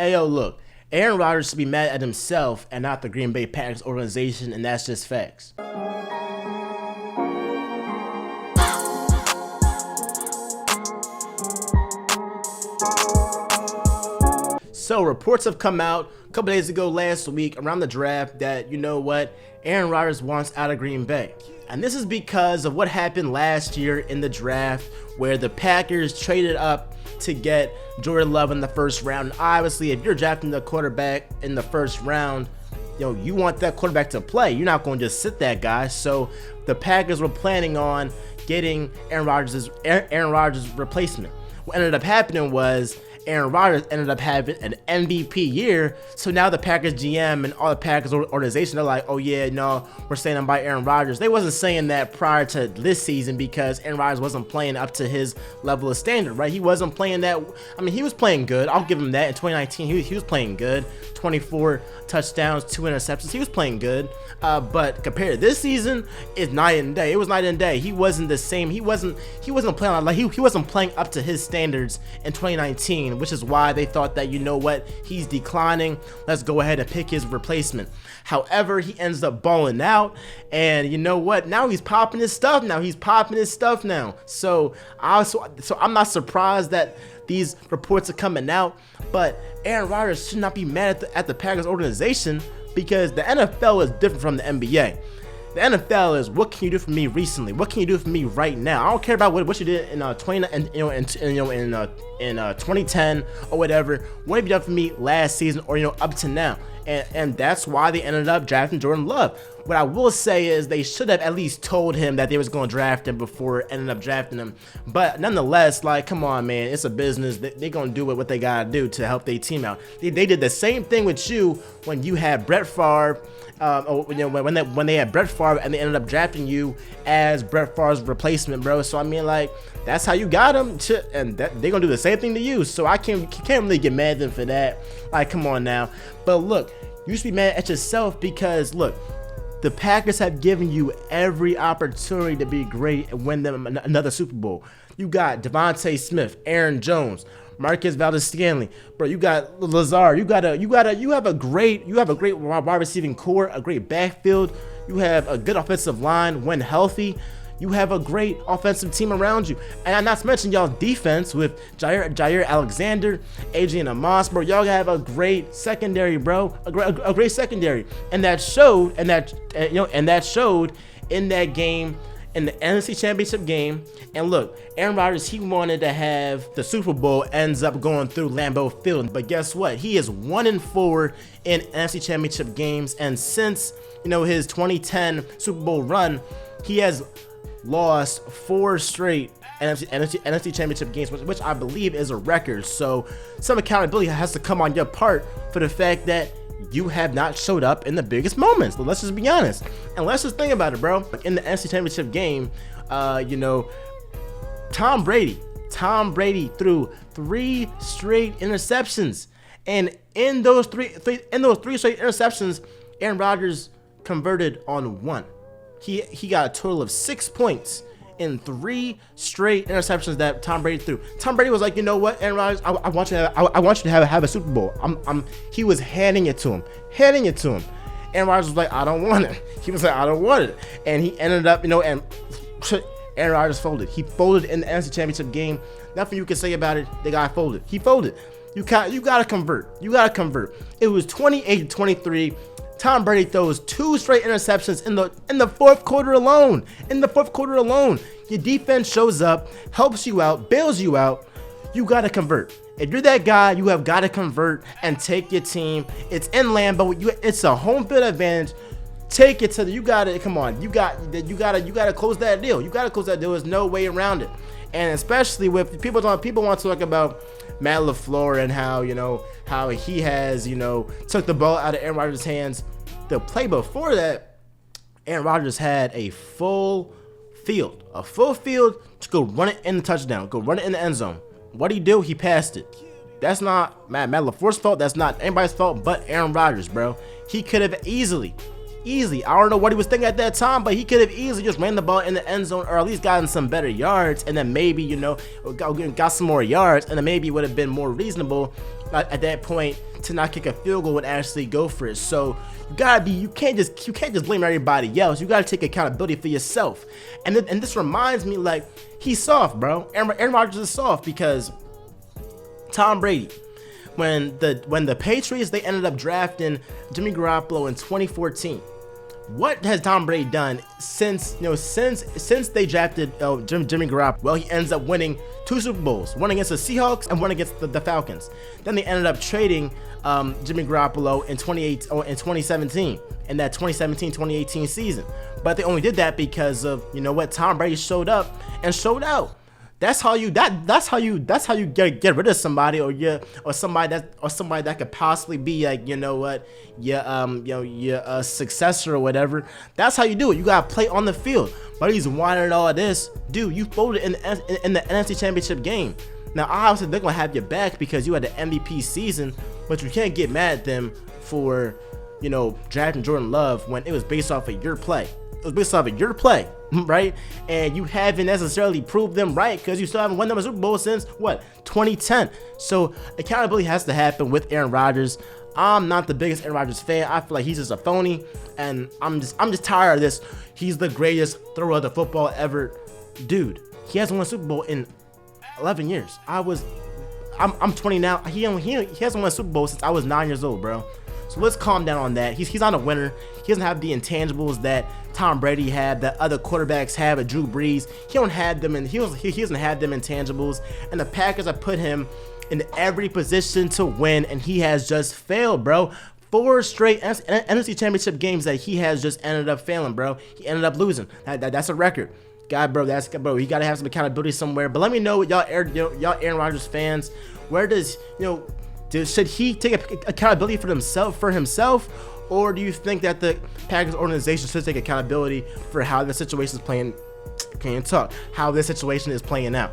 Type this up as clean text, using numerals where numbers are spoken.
Hey, yo, look, Aaron Rodgers should be mad at himself and not the Green Bay Packers organization, and that's just facts. So reports have come out a couple days ago last week around the draft that, you know what, Aaron Rodgers wants out of Green Bay. And this is because of what happened last year in the draft where the Packers traded up to get Jordan Love in the first round. And obviously, if you're drafting the quarterback in the first round, you want that quarterback to play. You're not going to just sit that guy. So the Packers were planning on getting Aaron Rodgers' replacement. What ended up happening was Aaron Rodgers ended up having an MVP year, so now the Packers GM and all the Packers organization are like, oh yeah, no, we're standing by Aaron Rodgers. They wasn't saying that prior to this season because Aaron Rodgers wasn't playing up to his level of standard, right? He wasn't playing that. I mean, he was playing good. I'll give him that. In 2019, he was playing good. 24 touchdowns, 2 interceptions. He was playing good. But compared to this season, it's night and day. It was night and day. He wasn't the same. He wasn't playing like he wasn't playing up to his standards in 2019, which is why they thought that, you know what, he's declining. Let's go ahead and pick his replacement. However, he ends up balling out, and you know what? Now he's popping his stuff. So I'm not surprised that these reports are coming out, but Aaron Rodgers should not be mad at the Packers organization because the NFL is different from the NBA. The NFL is, what can you do for me recently? What can you do for me right now? I don't care about what you did in 2010 or whatever. What have you done for me last season or up to now? And that's why they ended up drafting Jordan Love. What I will say is they should have at least told him that they was going to draft him before ending up drafting him. But nonetheless, like, come on, man, it's a business. They're going to do what they got to do to help their team out. They did the same thing with you when you had Brett Favre. When they had Brett Favre and they ended up drafting you as Brett Favre's replacement, bro. So I mean, like, that's how you got him, and they're gonna do the same thing to you. So I can't really get mad at them for that. Like, come on now. But look, you should be mad at yourself because look, the Packers have given you every opportunity to be great and win them another Super Bowl. You got Devontae Smith, Aaron Jones, Marquez Valdes-Scantling, bro. You got Lazard. You have a great wide receiving core, a great backfield. You have a good offensive line when healthy. You have a great offensive team around you, and not to mention y'all defense with Jair Alexander, Adrian Amos, bro. Y'all have a great secondary, bro. A great secondary, and that showed in that game. In the NFC Championship game. And look, Aaron Rodgers, he wanted to have the Super Bowl, ends up going through Lambeau Field. But guess what? He is 1-4 in NFC Championship games. And since, his 2010 Super Bowl run, he has lost 4 straight NFC Championship games, which I believe is a record. So some accountability has to come on your part for the fact that you have not showed up in the biggest moments. But let's just be honest. And let's just think about it, bro. In the NFC Championship game, Tom Brady threw 3 straight interceptions. And in those three straight interceptions, Aaron Rodgers converted on 1. He got a total of 6 points in 3 straight interceptions that Tom Brady threw. Tom Brady was like, you know what, Aaron Rodgers, I want you to have a Super Bowl. He was handing it to him. Aaron Rodgers was like, I don't want it. He was like, I don't want it. And he ended up, and Aaron Rodgers folded. He folded in the NFC Championship game. Nothing you can say about it. The guy folded. He folded. You gotta convert. It was 28-23. Tom Brady throws 2 straight interceptions in the fourth quarter alone. Your defense shows up, helps you out, bails you out. You got to convert. If you're that guy, you have got to convert and take your team. It's in Lambeau. It's a home field advantage. Take it to the. You got to come on. You got to close that deal. There's no way around it. And especially with people want to talk about Matt LaFleur and how he has took the ball out of Aaron Rodgers' hands. The play before that, Aaron Rodgers had a full field to go run it in the touchdown, go run it in the end zone. What did he do? He passed it. That's not Matt LaFleur's fault. That's not anybody's fault but Aaron Rodgers, bro. He could have easily, I don't know what he was thinking at that time, but he could have easily just ran the ball in the end zone or at least gotten some better yards and then maybe, got some more yards and then maybe it would have been more reasonable at that point to not kick a field goal and actually go for it. So you can't just blame everybody else. You gotta take accountability for yourself. And this reminds me, like, he's soft, bro. Aaron Rodgers is soft because Tom Brady, when the Patriots, they ended up drafting Jimmy Garoppolo in 2014. What has Tom Brady done since they drafted Jimmy Garoppolo? Well, he ends up winning 2 Super Bowls, one against the Seahawks and one against the Falcons. Then they ended up trading Jimmy Garoppolo in 2017, in that 2017-2018 season. But they only did that because of, Tom Brady showed up and showed out. That's how you get rid of somebody, or somebody that could possibly be like, your successor or whatever. That's how you do it. You gotta play on the field. But he's whining all this, dude. You folded in the NFC Championship game. Now obviously they're gonna have your back because you had the MVP season, but you can't get mad at them for drafting Jordan Love when it was based off of your play. It was based off of your play, right? And you haven't necessarily proved them right because you still haven't won them a Super Bowl since, 2010. So accountability has to happen with Aaron Rodgers. I'm not the biggest Aaron Rodgers fan. I feel like he's just a phony, and I'm just tired of this. He's the greatest thrower of the football ever. Dude, he hasn't won a Super Bowl in 11 years. I'm 20 now. He hasn't won a Super Bowl since I was 9 years old, bro. So let's calm down on that. He's not a winner. He doesn't have the intangibles that Tom Brady had, that other quarterbacks have, at Drew Brees. He doesn't have them intangibles. And the Packers have put him in every position to win, and he has just failed, bro. 4 straight NFC Championship games that he has just ended up failing, bro. He ended up losing. That's a record. Bro, you gotta have some accountability somewhere. But let me know what y'all Aaron Rodgers fans. Where does should he take accountability for himself, or do you think that the Packers organization should take accountability for how the situation is playing? How this situation is playing out?